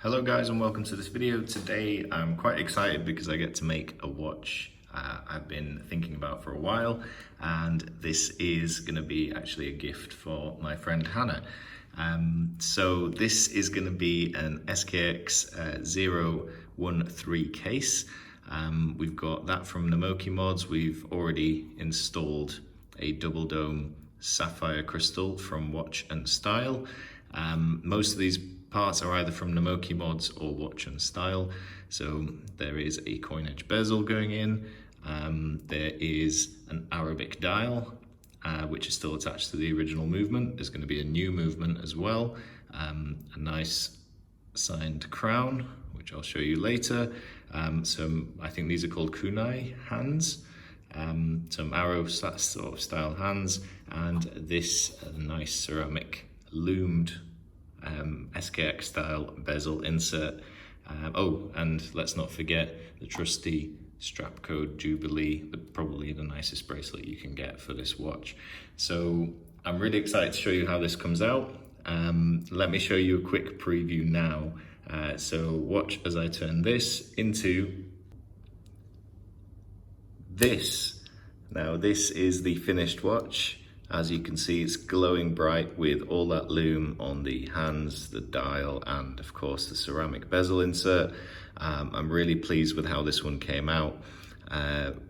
Hello guys and welcome to this video. Today I'm quite excited because I get to make a watch I've been thinking about for a while, and this is going to be actually a gift for my friend Hannah. So this is going to be an SKX013 case. We've got that from NamokiMODS. We've already installed a double dome sapphire crystal from Watch and Style. Most of these parts are either from NamokiMODS or Watch and Style. So there is a coin edge bezel going in. There is an Arabic dial, which is still attached to the original movement. There's going to be a new movement as well. A nice signed crown, which I'll show you later. Some, I think these are called kunai hands. Some arrow sort of style hands, and this nice ceramic loomed SKX style bezel insert. Oh, and let's not forget the trusty strap code Jubilee, probably the nicest bracelet you can get for this watch. So I'm really excited to show you how this comes out. Let me show you a quick preview now. So watch as I turn this into this. Now this is the finished watch. As you can see, it's glowing bright with all that loom on the hands, the dial, and of course the ceramic bezel insert. I'm really pleased with how this one came out.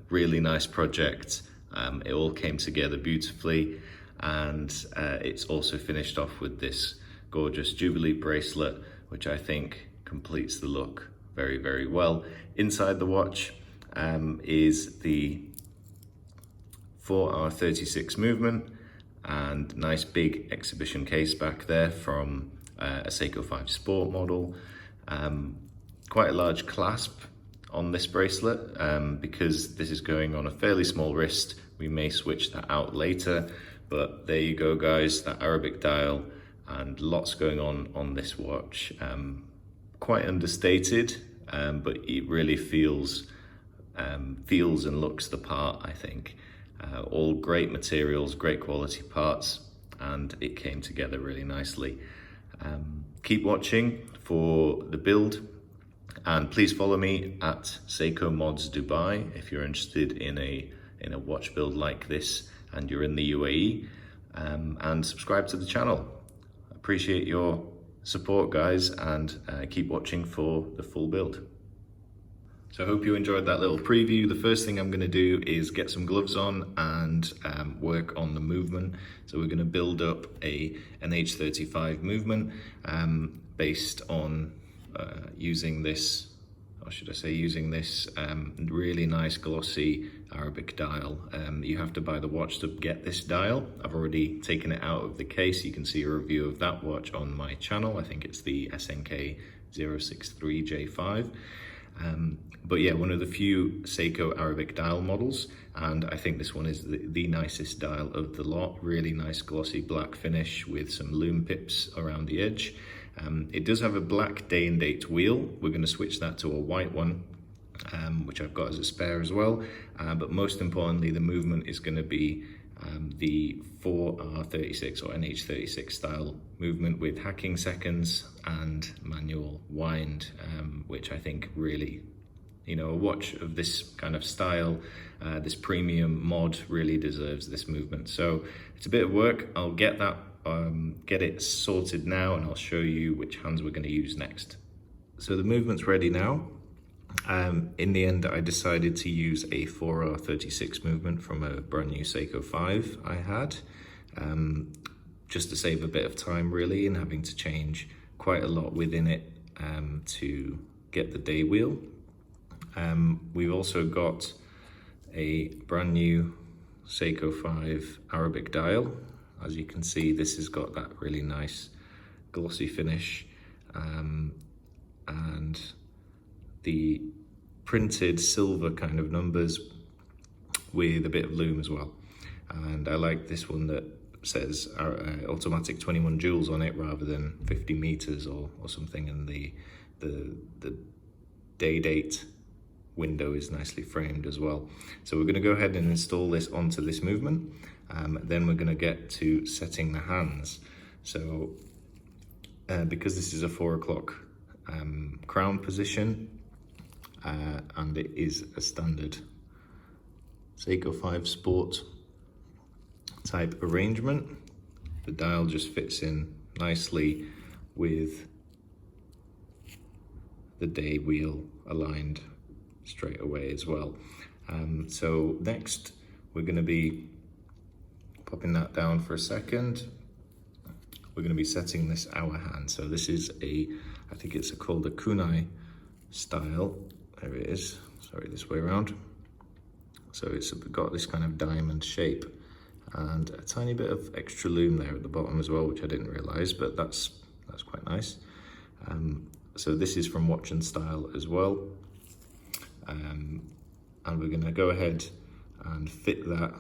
Really nice project. It all came together beautifully, and it's also finished off with this gorgeous Jubilee bracelet, which I think completes the look very, very well. Inside the watch is the 4R36 movement, and nice big exhibition case back there from a Seiko 5 Sport model. Quite a large clasp on this bracelet. Because this is going on a fairly small wrist, we may switch that out later, but there you go guys, that Arabic dial, and lots going on this watch. Quite understated, but it really feels and looks the part, I think. All great materials, great quality parts, and it came together really nicely. Keep watching for the build, and please follow me at Seiko Mods Dubai if you're interested in a watch build like this and you're in the UAE, and subscribe to the channel. Appreciate your support guys, and keep watching for the full build. So I hope you enjoyed that little preview. The first thing I'm going to do is get some gloves on and work on the movement. So we're going to build up a NH35 movement based on using this, or should I say using this really nice glossy Arabic dial. You have to buy the watch to get this dial. I've already taken it out of the case. You can see a review of that watch on my channel. I think it's the SKX013 J5. But yeah, one of the few Seiko Arabic dial models, and I think this one is the nicest dial of the lot. Really nice glossy black finish with some loom pips around the edge. It does have a black day and date wheel. We're going to switch that to a white one, which I've got as a spare as well. But most importantly, the movement is going to be the 4R36 or NH36 style movement with hacking seconds and manual wind, which I think really, you know, a watch of this kind of style, this premium mod really deserves this movement. So it's a bit of work. I'll get that, get it sorted now, and I'll show you which hands we're going to use next. So the movement's ready now. In the end, I decided to use a 4R36 movement from a brand new Seiko 5 I had, just to save a bit of time really, and having to change quite a lot within it to get the day wheel. We've also got a brand new Seiko 5 Arabic dial. As you can see, this has got that really nice glossy finish, and the printed silver kind of numbers with a bit of loom as well. And I like this one that says automatic 21 joules on it rather than 50 meters or something, and the day date window is nicely framed as well. So we're going to go ahead and install this onto this movement. Then we're going to get to setting the hands. So because this is a 4 o'clock crown position, and it is a standard Seiko 5 Sport type arrangement. The dial just fits in nicely with the day wheel aligned straight away as well. So next we're going to be popping that down for a second. We're going to be setting this hour hand. So this is I think it's called a kunai style. There it is. Sorry, this way around. So it's got this kind of diamond shape and a tiny bit of extra loom there at the bottom as well, which I didn't realize, but that's quite nice. So this is from Watch and Style as well. And we're going to go ahead and fit that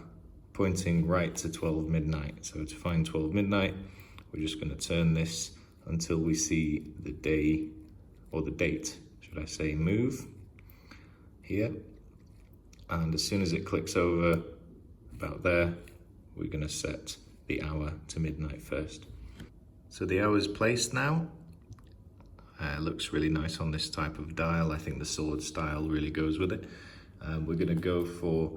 pointing right to 12 midnight. So to find 12 midnight, we're just going to turn this until we see the day, or the date, should I say, move here. And as soon as it clicks over about there, we're going to set the hour to midnight first. So the hour's placed now. Looks really nice on this type of dial. I think the sword style really goes with it. We're going to go for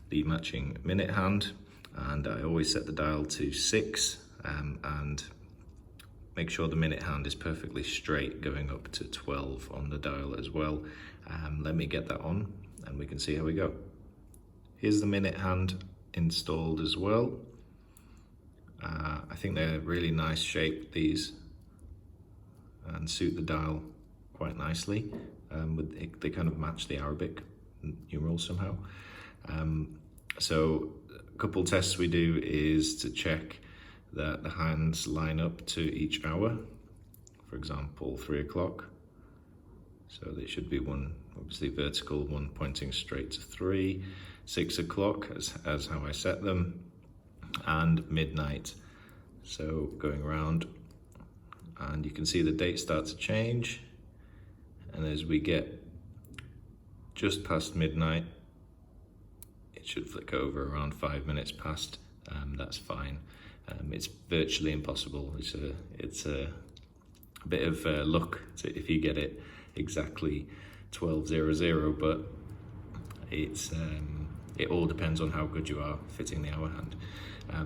the matching minute hand, and I always set the dial to 6 and make sure the minute hand is perfectly straight going up to 12 on the dial as well. Let me get that on and we can see how we go. Here's the minute hand installed as well. I think they're really nice shape, these, and suit the dial quite nicely. They kind of match the Arabic numerals somehow. So a couple tests we do is to check that the hands line up to each hour. For example, 3 o'clock. So they should be one obviously vertical, one pointing straight to 3, 6 o'clock as how I set them, and midnight. So going around, and you can see the date start to change, and as we get just past midnight, it should flick over around 5 minutes past. That's fine. It's virtually impossible. It's a bit of luck if you get it exactly 12:00, but it all depends on how good you are fitting the hour hand.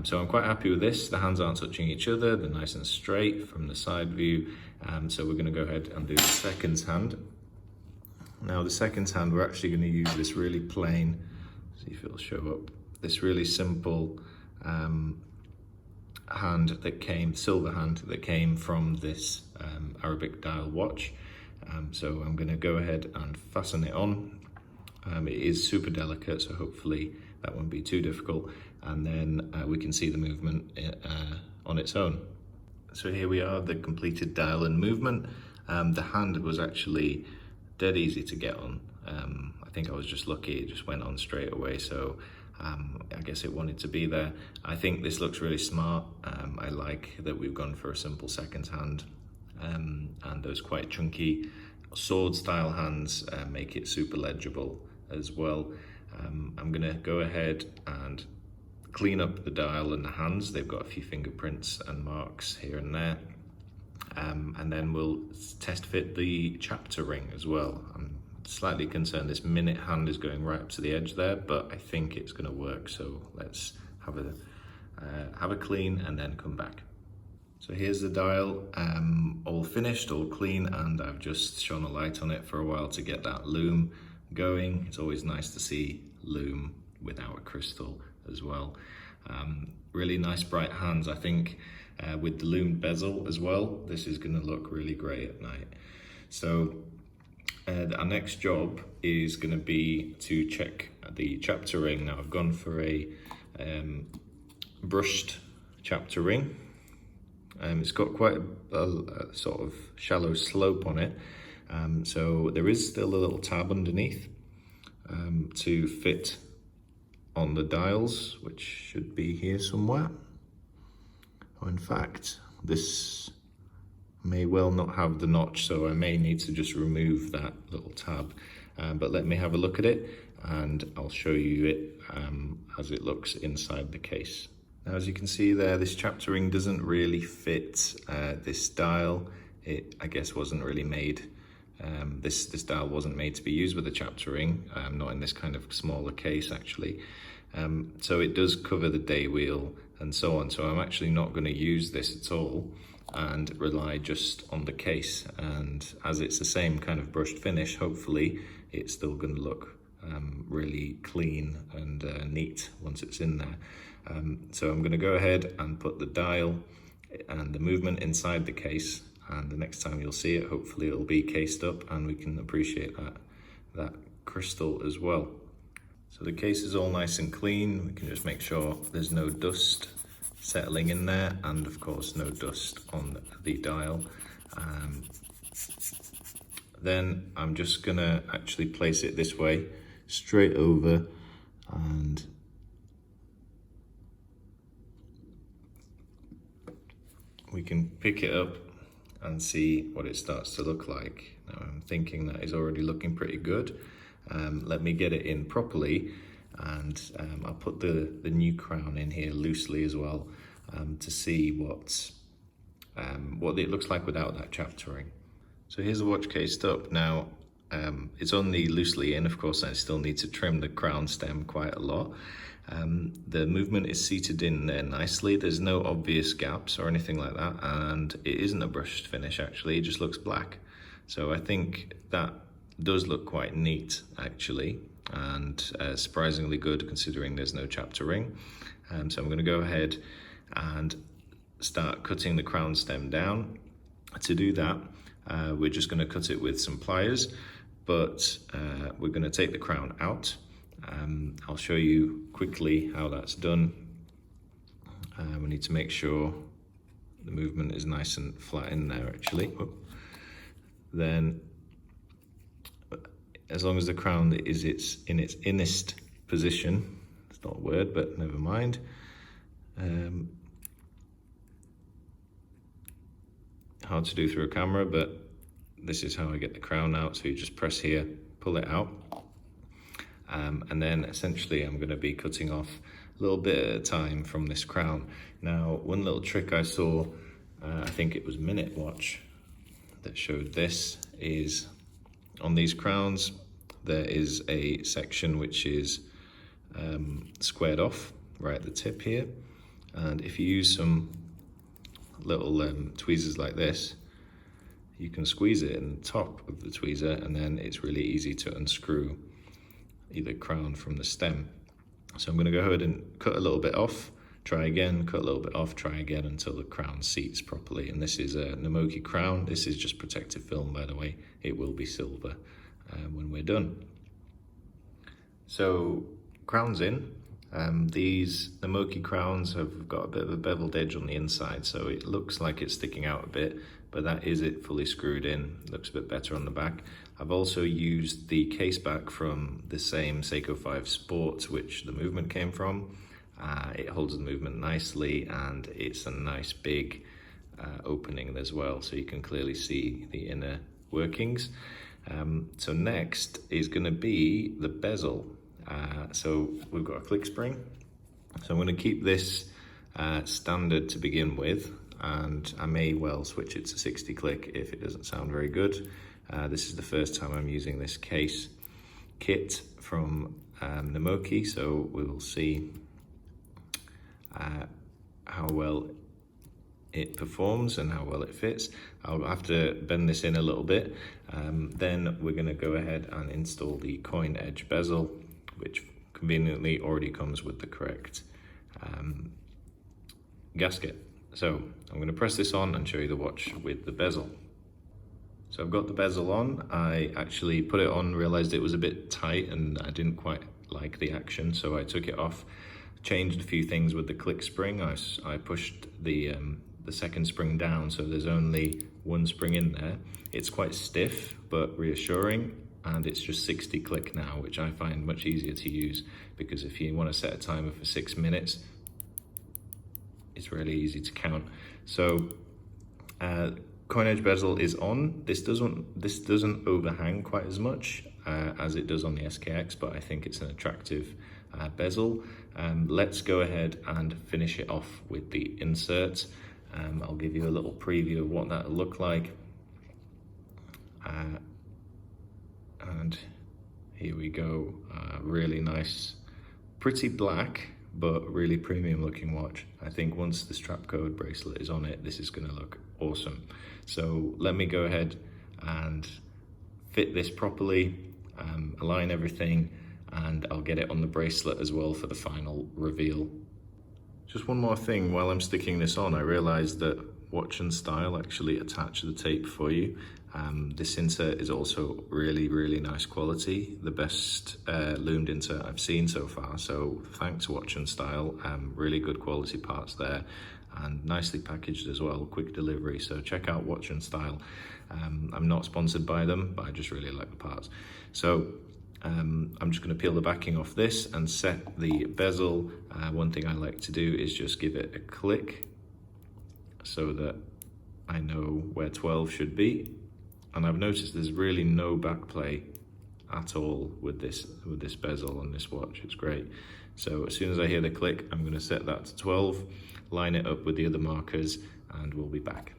So I'm quite happy with this. The hands aren't touching each other, they're nice and straight from the side view. So we're going to go ahead and do the seconds hand. Now the seconds hand, we're actually going to use this really plain, see if it'll show up, this really simple hand that came, silver hand that came from this Arabic dial watch. So I'm going to go ahead and fasten it on. It is super delicate, so hopefully that won't be too difficult, and then we can see the movement on its own. So here we are, the completed dial and movement. The hand was actually dead easy to get on. I think I was just lucky, it just went on straight away, so I guess it wanted to be there. I think this looks really smart. I like that we've gone for a simple seconds hand, and those quite chunky sword style hands make it super legible as well. I'm gonna go ahead and clean up the dial and the hands. They've got a few fingerprints and marks here and there. And then we'll test fit the chapter ring as well. I'm slightly concerned this minute hand is going right up to the edge there, but I think it's gonna work. So let's have a clean and then come back. So here's the dial, all finished, all clean, and I've just shone a light on it for a while to get that loom going. It's always nice to see loom without a crystal as well. Really nice bright hands. I think with the loomed bezel as well, this is going to look really great at night. So our next job is going to be to check the chapter ring. Now I've gone for a brushed chapter ring. It's got quite a sort of shallow slope on it, so there is still a little tab underneath to fit on the dials, which should be here somewhere. Oh, in fact, this may well not have the notch, so I may need to just remove that little tab, but let me have a look at it and I'll show you it as it looks inside the case. Now, as you can see there, this chapter ring doesn't really fit this dial. It, I guess, wasn't really made This dial wasn't made to be used with a chapter ring, not in this kind of smaller case actually. So it does cover the day wheel and so on. So I'm actually not going to use this at all and rely just on the case. And as it's the same kind of brushed finish, hopefully it's still going to look really clean and neat once it's in there. So I'm going to go ahead and put the dial and the movement inside the case, and the next time you'll see it, hopefully it'll be cased up and we can appreciate that crystal as well. So the case is all nice and clean. We can just make sure there's no dust settling in there, and of course no dust on the dial. Then I'm just gonna actually place it this way, straight over, and we can pick it up and see what it starts to look like. Now I'm thinking that is already looking pretty good. Let me get it in properly, and I'll put the new crown in here loosely as well, to see what it looks like without that chapter ring. So here's the watch cased up. Now it's only loosely in, of course. I still need to trim the crown stem quite a lot. The movement is seated in there nicely. There's no obvious gaps or anything like that, and it isn't a brushed finish actually, it just looks black. So I think that does look quite neat actually, and surprisingly good considering there's no chapter ring. So I'm going to go ahead and start cutting the crown stem down. To do that, we're just going to cut it with some pliers, but we're going to take the crown out. I'll show you quickly how that's done. We need to make sure the movement is nice and flat in there actually. Then, as long as the crown is in its innest position, it's not a word, but never mind. Hard to do through a camera, but this is how I get the crown out. So you just press here, pull it out. And then essentially I'm going to be cutting off a little bit at a time from this crown. Now, one little trick I saw, I think it was Minute Watch that showed this, is on these crowns there is a section which is squared off right at the tip here, and if you use some little tweezers like this, you can squeeze it in the top of the tweezer, and then it's really easy to unscrew the crown from the stem. So I'm going to go ahead and cut a little bit off, try again, cut a little bit off, try again until the crown seats properly. And this is a Namoki crown. This is just protective film, by the way. It will be silver when we're done. So crown's in. These Namoki crowns have got a bit of a beveled edge on the inside, so it looks like it's sticking out a bit, but that is it fully screwed in. It looks a bit better on the back. I've also used the case back from the same Seiko 5 Sport, which the movement came from. It holds the movement nicely, and it's a nice big opening as well, so you can clearly see the inner workings. So next is going to be the bezel. So we've got a click spring. So I'm going to keep this standard to begin with, and I may well switch it to 60 click if it doesn't sound very good. This is the first time I'm using this case kit from Namoki, so we will see how well it performs and how well it fits. I'll have to bend this in a little bit. Then we're going to go ahead and install the coin edge bezel, which conveniently already comes with the correct gasket. So I'm going to press this on and show you the watch with the bezel. So I've got the bezel on. I actually put it on, realized it was a bit tight and I didn't quite like the action, so I took it off, changed a few things with the click spring. I pushed the second spring down, so there's only one spring in there. It's quite stiff but reassuring, and it's just 60 click now, which I find much easier to use, because if you want to set a timer for 6 minutes, it's really easy to count. So coin edge bezel is on. This doesn't overhang quite as much as it does on the SKX, but I think it's an attractive bezel. Let's go ahead and finish it off with the insert. I'll give you a little preview of what that'll look like. And here we go, really nice, pretty black, but really premium looking watch. I think once the strap code bracelet is on it, this is gonna look awesome. So let me go ahead and fit this properly, align everything, and I'll get it on the bracelet as well for the final reveal. Just one more thing, while I'm sticking this on, I realized that Watch and Style actually attach the tape for you. This insert is also really nice quality, the best loomed insert I've seen so far, so thanks Watch and Style. Really good quality parts there and nicely packaged as well, quick delivery, so check out Watch and Style. I'm not sponsored by them, but I just really like the parts. So I'm just going to peel the backing off this and set the bezel. One thing I like to do is just give it a click so that I know where 12 should be. And I've noticed there's really no back play at all with this bezel on this watch. It's great. So as soon as I hear the click, I'm going to set that to 12, line it up with the other markers, and we'll be back.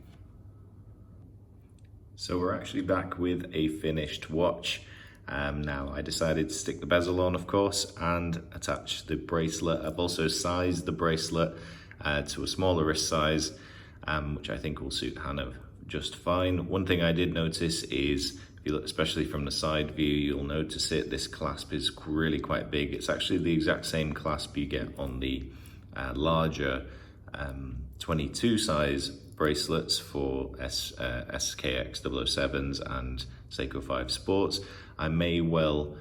So we're actually back with a finished watch. Now I decided to stick the bezel on, of course, and attach the bracelet. I've also sized the bracelet to a smaller wrist size, which I think will suit Hannah just fine. One thing I did notice is, if you look, especially from the side view, you'll notice it. This clasp is really quite big. It's actually the exact same clasp you get on the larger 22 size bracelets for SKX007s and Seiko 5 Sports. I may well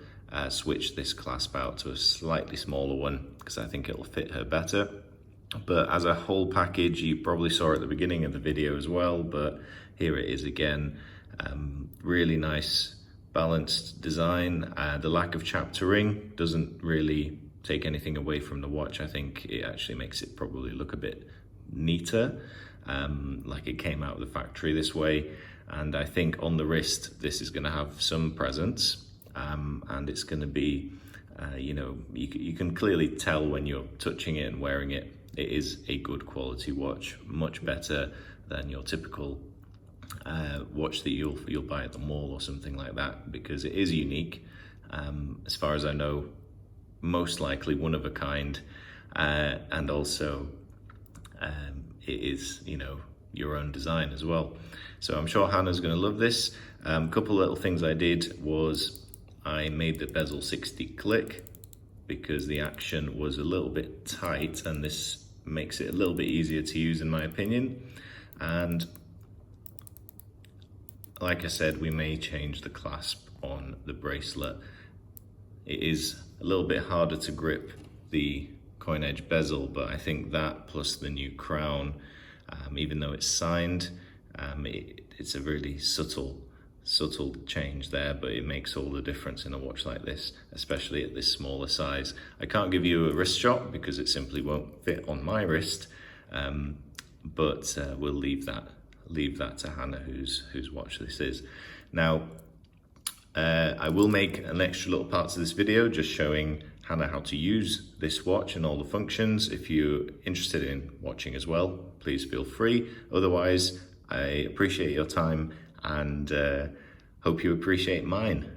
switch this clasp out to a slightly smaller one because I think it'll fit her better. But as a whole package, you probably saw at the beginning of the video as well, but here it is again. Really nice balanced design. The lack of chapter ring doesn't really take anything away from the watch. I think it actually makes it probably look a bit neater, like it came out of the factory this way. And I think on the wrist, this is going to have some presence, and it's going to be, you know, you can clearly tell when you're touching it and wearing it. It is a good quality watch, much better than your typical watch that you'll buy at the mall or something like that, because it is unique. As far as I know, most likely one of a kind, and also it is, you know, your own design as well. So I'm sure Hannah's going to love this. A couple little things I did was I made the bezel 60 click because the action was a little bit tight, and this makes it a little bit easier to use in my opinion. And like I said, we may change the clasp on the bracelet. It is a little bit harder to grip the coin edge bezel, but I think that plus the new crown, even though it's signed, it's a really subtle change there, but it makes all the difference in a watch like this, especially at this smaller size. I can't give you a wrist shot because it simply won't fit on my wrist, but we'll leave that to Hannah, whose watch this is. Now, I will make an extra little part to this video just showing Hannah how to use this watch and all the functions. If you're interested in watching as well, please feel free. Otherwise, I appreciate your time and hope you appreciate mine.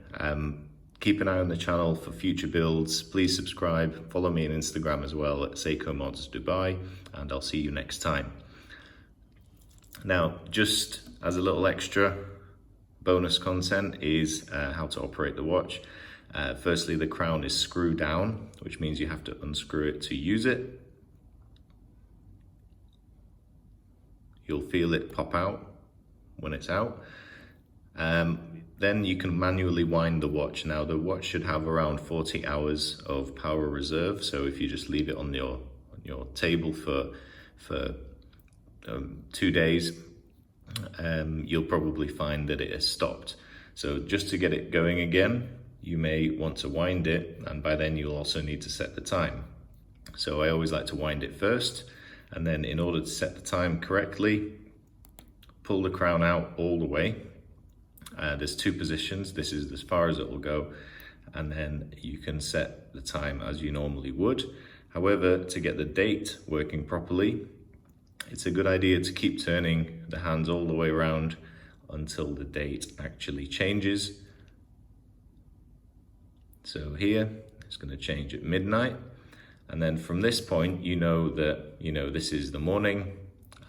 Keep an eye on the channel for future builds. Please subscribe, follow me on Instagram as well at SeikoMODS Dubai, and I'll see you next time. Now, just as a little extra bonus content is how to operate the watch. Firstly, the crown is screw down, which means you have to unscrew it to use it. You'll feel it pop out when it's out. Then you can manually wind the watch. Now the watch should have around 40 hours of power reserve, so if you just leave it on your table for 2 days, you'll probably find that it has stopped. So just to get it going again, you may want to wind it, and by then you'll also need to set the time. So I always like to wind it first, and then in order to set the time correctly, pull the crown out all the way. There's 2 positions. This is as far as it will go, and then you can set the time as you normally would. However, to get the date working properly, it's a good idea to keep turning the hands all the way around until the date actually changes. So here, it's going to change at midnight. And then from this point, you know that, this is the morning,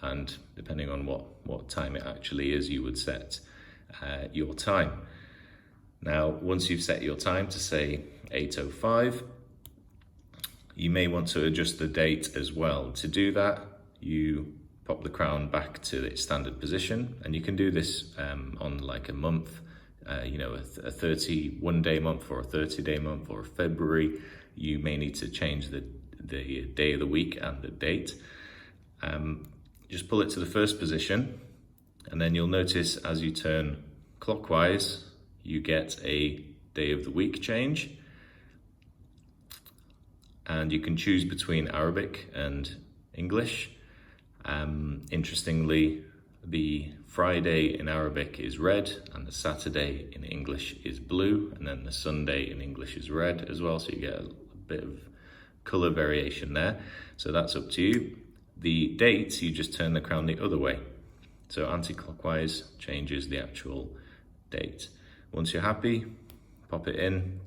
and depending on what time it actually is, you would set your time. Now, once you've set your time to say 8:05, you may want to adjust the date as well. To do that, you pop the crown back to its standard position, and you can do this on like a month, a 31-day month or a 30-day month or a February. You may need to change the day of the week and the date. Just pull it to the first position, and then you'll notice as you turn clockwise, you get a day of the week change. And you can choose between Arabic and English. Interestingly, the Friday in Arabic is red, and the Saturday in English is blue, and then the Sunday in English is red as well, so you get a bit of color variation there. So that's up to you. The dates, you just turn the crown the other way. So anti-clockwise changes the actual date. Once you're happy, pop it in,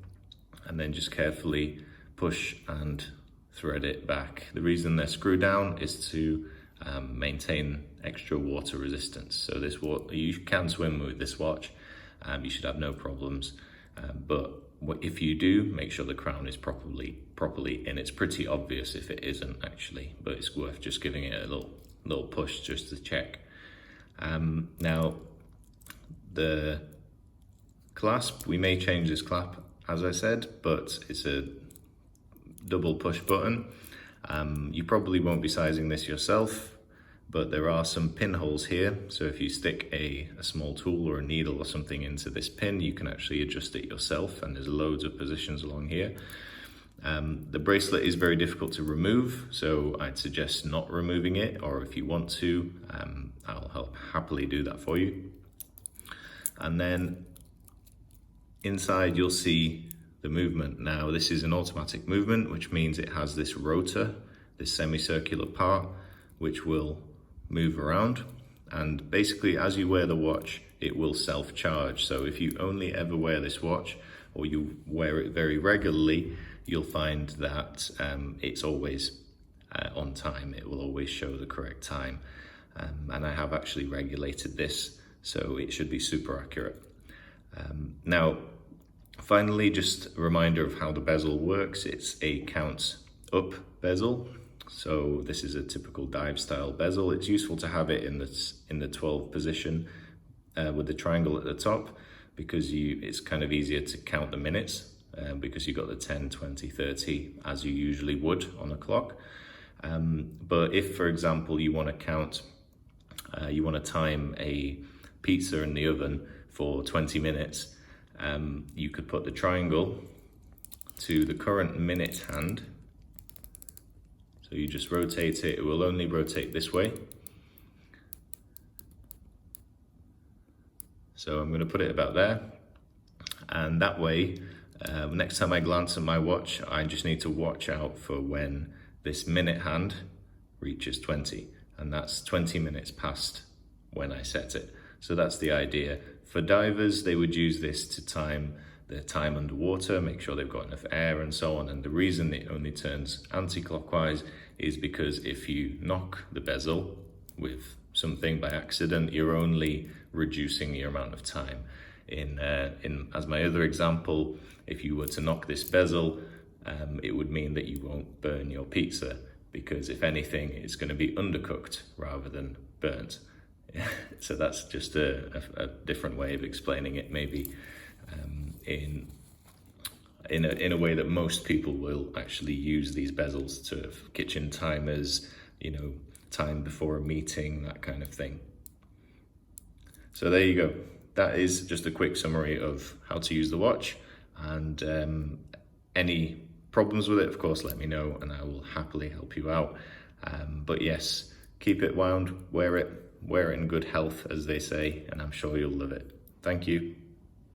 and then just carefully push and thread it back. The reason they're screwed down is to maintain extra water resistance. So you can swim with this watch, you should have no problems. But if you do, make sure the crown is properly in. It's pretty obvious if it isn't actually, but it's worth just giving it a little push just to check. Now, the clasp, we may change this clasp, as I said, but it's a double push button. You probably won't be sizing this yourself, but there are some pinholes here. So if you stick a small tool or a needle or something into this pin, you can actually adjust it yourself, and there's loads of positions along here. The bracelet is very difficult to remove, so I'd suggest not removing it, or if you want to, I'll happily do that for you. And then inside you'll see the movement. Now, this is an automatic movement, which means it has this rotor, this semicircular part, which will move around. And basically, as you wear the watch, it will self-charge. So if you only ever wear this watch, or you wear it very regularly, you'll find that it's always on time. It will always show the correct time. And I have actually regulated this, so it should be super accurate. Now, finally, just a reminder of how the bezel works. It's a count up bezel. So this is a typical dive style bezel. It's useful to have it in the 12 position with the triangle at the top, because it's kind of easier to count the minutes because you've got the 10, 20, 30 as you usually would on a clock. But if, for example, you want to count, you want to time a pizza in the oven for 20 minutes, you could put the triangle to the current minute hand. So you just rotate it. It will only rotate this way. So I'm going to put it about there. And that way, next time I glance at my watch, I just need to watch out for when this minute hand reaches 20. And that's 20 minutes past when I set it. So that's the idea. For divers, they would use this to time their time underwater, make sure they've got enough air and so on. And the reason it only turns anti-clockwise is because if you knock the bezel with something by accident, you're only reducing the amount of time. As my other example, if you were to knock this bezel, it would mean that you won't burn your pizza, because if anything, it's going to be undercooked rather than burnt. So that's just a different way of explaining it, maybe in a way that most people will actually use these bezels to kitchen timers, time before a meeting, that kind of thing. So there you go. That is just a quick summary of how to use the watch, and any problems with it, of course, let me know and I will happily help you out. But yes, keep it wound, wear it in good health, as they say, and I'm sure you'll love it. Thank you.